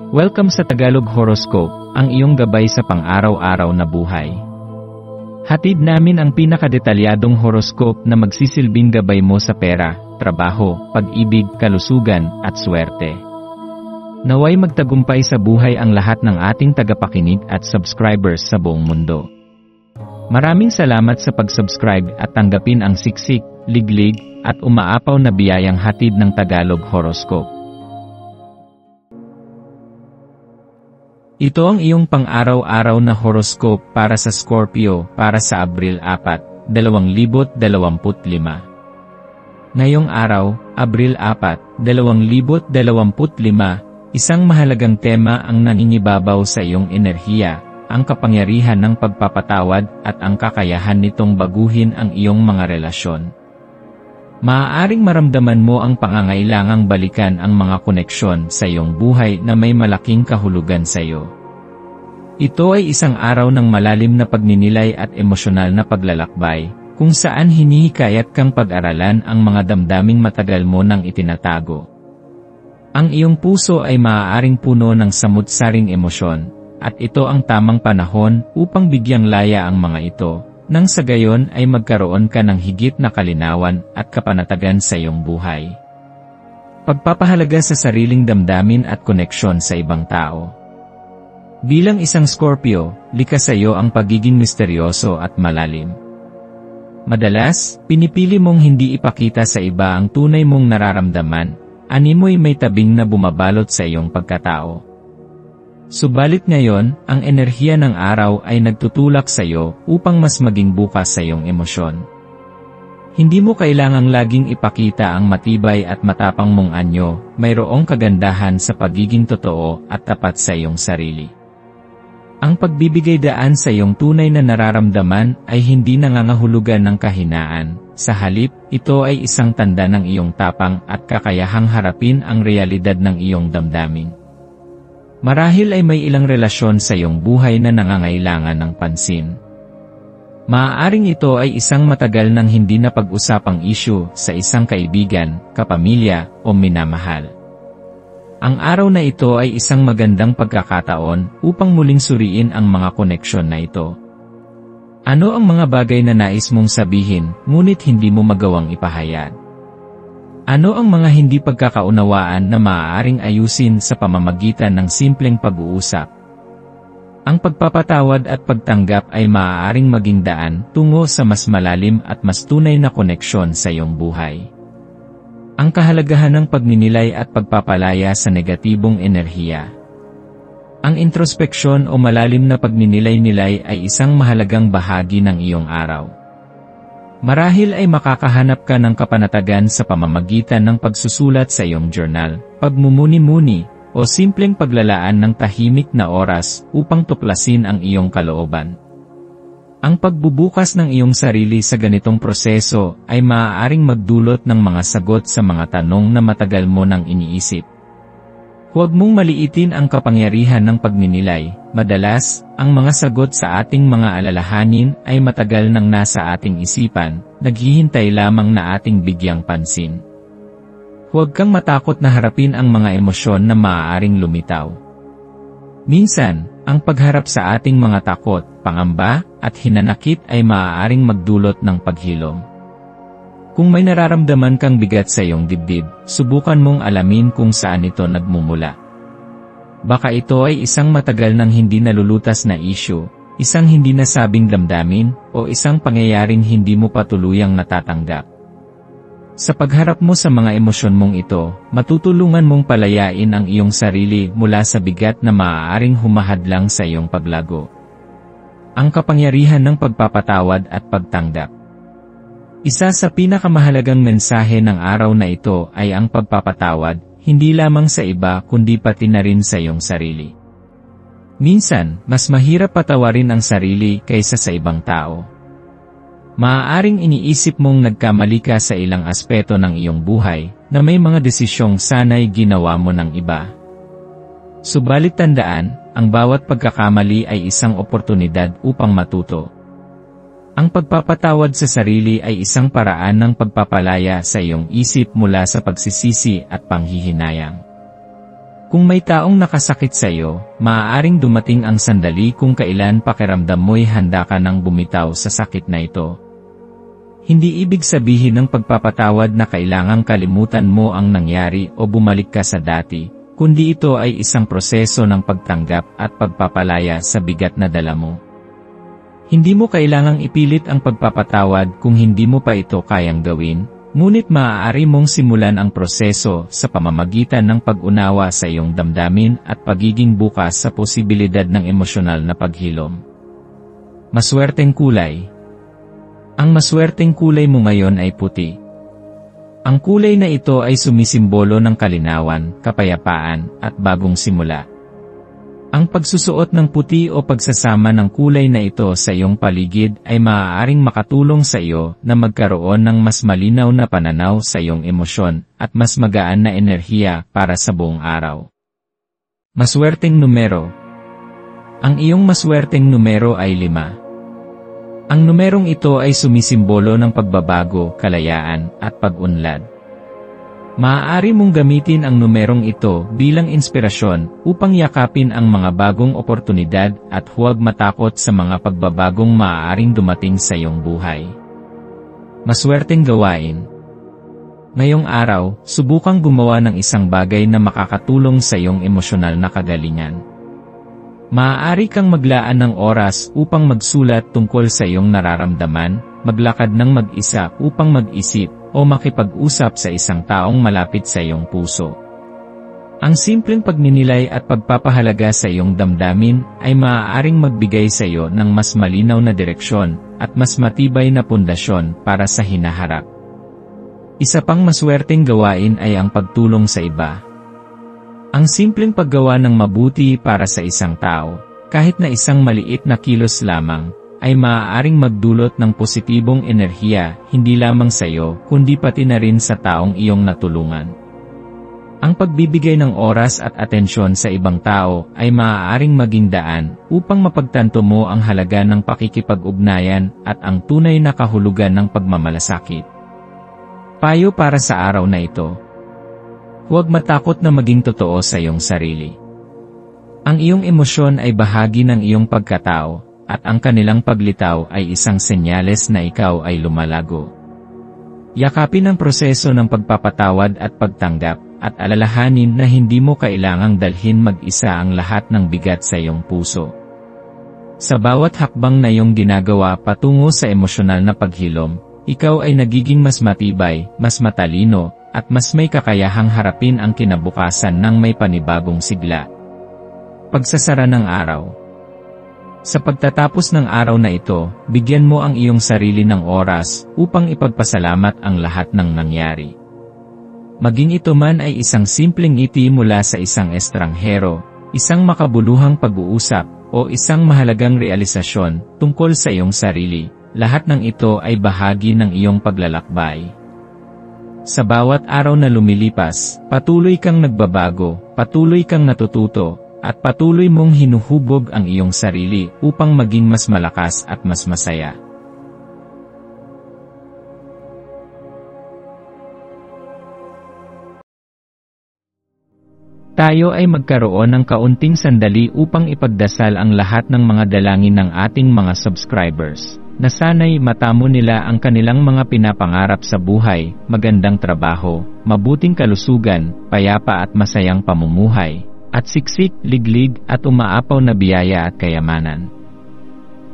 Welcome sa Tagalog Horoscope, ang iyong gabay sa pang-araw-araw na buhay. Hatid namin ang pinakadetalyadong horoscope na magsisilbing gabay mo sa pera, trabaho, pag-ibig, kalusugan, at swerte. Naway magtagumpay sa buhay ang lahat ng ating tagapakinig at subscribers sa buong mundo. Maraming salamat sa pag-subscribe at tanggapin ang siksik, liglig, at umaapaw na biyayang hatid ng Tagalog Horoscope. Ito ang iyong pang-araw-araw na horoscope para sa Scorpio para sa Abril 4, 2025. Ngayong araw, Abril 4, 2025, isang mahalagang tema ang nangingibabaw sa iyong enerhiya, ang kapangyarihan ng pagpapatawad at ang kakayahan nitong baguhin ang iyong mga relasyon. Maaaring maramdaman mo ang pangangailangang balikan ang mga koneksyon sa iyong buhay na may malaking kahulugan sa iyo. Ito ay isang araw ng malalim na pagninilay at emosyonal na paglalakbay, kung saan hinihikayat kang pag-aralan ang mga damdaming matagal mo nang itinatago. Ang iyong puso ay maaaring puno ng samut-saring emosyon, at ito ang tamang panahon upang bigyang laya ang mga ito, nang sa gayon ay magkaroon ka ng higit na kalinawan at kapanatagan sa iyong buhay. Pagpapahalaga sa sariling damdamin at koneksyon sa ibang tao. Bilang isang Scorpio, likas sa iyo ang pagiging misteryoso at malalim. Madalas, pinipili mong hindi ipakita sa iba ang tunay mong nararamdaman, animoy may tabing na bumabalot sa iyong pagkatao. Subalit ngayon, ang enerhiya ng araw ay nagtutulak sa iyo upang mas maging bukas sa iyong emosyon. Hindi mo kailangang laging ipakita ang matibay at matapang mong anyo, mayroong kagandahan sa pagiging totoo at tapat sa iyong sarili. Ang pagbibigay daan sa iyong tunay na nararamdaman ay hindi nangangahulugan ng kahinaan, sa halip, ito ay isang tanda ng iyong tapang at kakayahang harapin ang realidad ng iyong damdamin. Marahil ay may ilang relasyon sa iyong buhay na nangangailangan ng pansin. Maaaring ito ay isang matagal nang hindi na pag-usapang issue sa isang kaibigan, kapamilya, o minamahal. Ang araw na ito ay isang magandang pagkakataon upang muling suriin ang mga koneksyon na ito. Ano ang mga bagay na nais mong sabihin, ngunit hindi mo magawang ipahayag? Ano ang mga hindi pagkakaunawaan na maaaring ayusin sa pamamagitan ng simpleng pag-uusap? Ang pagpapatawad at pagtanggap ay maaaring maging daan tungo sa mas malalim at mas tunay na koneksyon sa iyong buhay. Ang kahalagahan ng pagninilay at pagpapalaya sa negatibong enerhiya. Ang introspeksyon o malalim na pagninilay-nilay ay isang mahalagang bahagi ng iyong araw. Marahil ay makakahanap ka ng kapanatagan sa pamamagitan ng pagsusulat sa iyong journal, pagmumuni-muni, o simpleng paglalaan ng tahimik na oras upang tuklasin ang iyong kalooban. Ang pagbubukas ng iyong sarili sa ganitong proseso ay maaaring magdulot ng mga sagot sa mga tanong na matagal mo nang iniisip. Huwag mong maliitin ang kapangyarihan ng pagninilay. Madalas, ang mga sagot sa ating mga alalahanin ay matagal nang nasa ating isipan, naghihintay lamang na ating bigyang pansin. Huwag kang matakot na harapin ang mga emosyon na maaaring lumitaw. Minsan, ang pagharap sa ating mga takot, pangamba, at hinanakit ay maaaring magdulot ng paghilom. Kung may nararamdaman kang bigat sa iyong dibdib, subukan mong alamin kung saan ito nagmumula. Baka ito ay isang matagal nang hindi nalulutas na issue, isang hindi nasabing damdamin, o isang pangyayaring hindi mo pa tuluyang natatanggap. Sa pagharap mo sa mga emosyon mong ito, matutulungan mong palayain ang iyong sarili mula sa bigat na maaaring humahadlang sa iyong paglago. Ang kapangyarihan ng pagpapatawad at pagtanggap. Isa sa pinakamahalagang mensahe ng araw na ito ay ang pagpapatawad, hindi lamang sa iba kundi pati na rin sa iyong sarili. Minsan, mas mahirap patawarin ang sarili kaysa sa ibang tao. Maaaring iniisip mong nagkamali ka sa ilang aspeto ng iyong buhay, na may mga desisyong sanay ginawa mo ng iba. Subalit tandaan, ang bawat pagkakamali ay isang oportunidad upang matuto. Ang pagpapatawad sa sarili ay isang paraan ng pagpapalaya sa iyong isip mula sa pagsisisi at panghihinayang. Kung may taong nakasakit sa iyo, maaaring dumating ang sandali kung kailan pakiramdam mo'y handa ka nang bumitaw sa sakit na ito. Hindi ibig sabihin ng pagpapatawad na kailangang kalimutan mo ang nangyari o bumalik ka sa dati, kundi ito ay isang proseso ng pagtanggap at pagpapalaya sa bigat na dala mo. Hindi mo kailangang ipilit ang pagpapatawad kung hindi mo pa ito kayang gawin, ngunit maaari mong simulan ang proseso sa pamamagitan ng pag-unawa sa iyong damdamin at pagiging bukas sa posibilidad ng emosyonal na paghilom. Maswerteng kulay. Ang maswerteng kulay mo ngayon ay puti. Ang kulay na ito ay sumisimbolo ng kalinawan, kapayapaan, at bagong simula. Ang pagsusuot ng puti o pagsasama ng kulay na ito sa iyong paligid ay maaaring makatulong sa iyo na magkaroon ng mas malinaw na pananaw sa iyong emosyon at mas magaan na enerhiya para sa buong araw. Maswerteng numero. Ang iyong maswerteng numero ay 5. Ang numerong ito ay sumisimbolo ng pagbabago, kalayaan, at pag-unlad. Maaari mong gamitin ang numerong ito bilang inspirasyon upang yakapin ang mga bagong oportunidad at huwag matakot sa mga pagbabagong maaaring dumating sa iyong buhay. Maswerteng gawain. Ngayong araw, subukang gumawa ng isang bagay na makakatulong sa iyong emosyonal na kagalingan. Maaari kang maglaan ng oras upang magsulat tungkol sa iyong nararamdaman, maglakad ng mag-isa upang mag-isip, o makipag-usap sa isang taong malapit sa iyong puso. Ang simpleng pagninilay at pagpapahalaga sa iyong damdamin ay maaaring magbigay sa iyo ng mas malinaw na direksyon at mas matibay na pundasyon para sa hinaharap. Isa pang maswerteng gawain ay ang pagtulong sa iba. Ang simpleng paggawa ng mabuti para sa isang tao, kahit na isang maliit na kilos lamang, ay maaaring magdulot ng positibong enerhiya hindi lamang sa iyo kundi pati na rin sa taong iyong natulungan. Ang pagbibigay ng oras at atensyon sa ibang tao ay maaaring maging daan upang mapagtanto mo ang halaga ng pakikipag-ugnayan at ang tunay na kahulugan ng pagmamalasakit. Payo para sa araw na ito. Huwag matakot na maging totoo sa iyong sarili. Ang iyong emosyon ay bahagi ng iyong pagkatao, at ang kanilang paglitaw ay isang senyales na ikaw ay lumalago. Yakapin ang proseso ng pagpapatawad at pagtanggap, at alalahanin na hindi mo kailangang dalhin mag-isa ang lahat ng bigat sa iyong puso. Sa bawat hakbang na iyong ginagawa patungo sa emosyonal na paghilom, ikaw ay nagiging mas matibay, mas matalino, at mas may kakayahang harapin ang kinabukasan ng may panibagong sigla. Pagsasara ng araw. Sa pagtatapos ng araw na ito, bigyan mo ang iyong sarili ng oras upang ipagpasalamat ang lahat ng nangyari. Maging ito man ay isang simpleng ngiti mula sa isang estranghero, isang makabuluhang pag-uusap, o isang mahalagang realisasyon tungkol sa iyong sarili, lahat ng ito ay bahagi ng iyong paglalakbay. Sa bawat araw na lumilipas, patuloy kang nagbabago, patuloy kang natututo, at patuloy mong hinuhubog ang iyong sarili upang maging mas malakas at mas masaya. Tayo ay magkaroon ng kaunting sandali upang ipagdasal ang lahat ng mga dalangin ng ating mga subscribers, na sana'y matamo nila ang kanilang mga pinapangarap sa buhay, magandang trabaho, mabuting kalusugan, payapa at masayang pamumuhay, at siksik, liglig, at umaapaw na biyaya at kayamanan.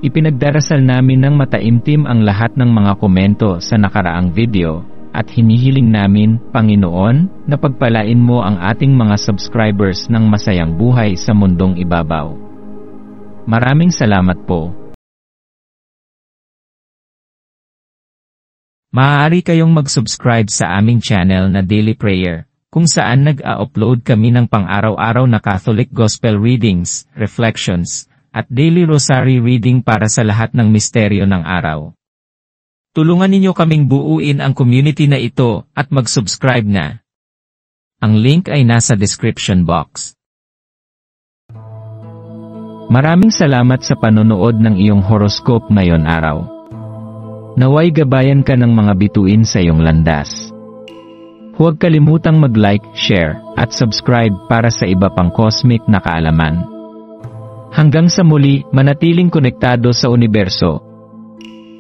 Ipinagdarasal namin ng mataimtim ang lahat ng mga komento sa nakaraang video, at hinihiling namin, Panginoon, na pagpalain mo ang ating mga subscribers ng masayang buhay sa mundong ibabaw. Maraming salamat po. Maaari kayong mag-subscribe sa aming channel na Daily Prayer, kung saan nag-a-upload kami ng pang-araw-araw na Catholic Gospel Readings, Reflections, at Daily Rosary Reading para sa lahat ng misteryo ng araw. Tulungan ninyo kaming buuin ang community na ito at mag-subscribe na. Ang link ay nasa description box. Maraming salamat sa panonood ng iyong horoscope ngayon araw. Naway gabayan ka ng mga bituin sa iyong landas. Huwag kalimutang mag-like, share, at subscribe para sa iba pang cosmic na kaalaman. Hanggang sa muli, manatiling konektado sa universo.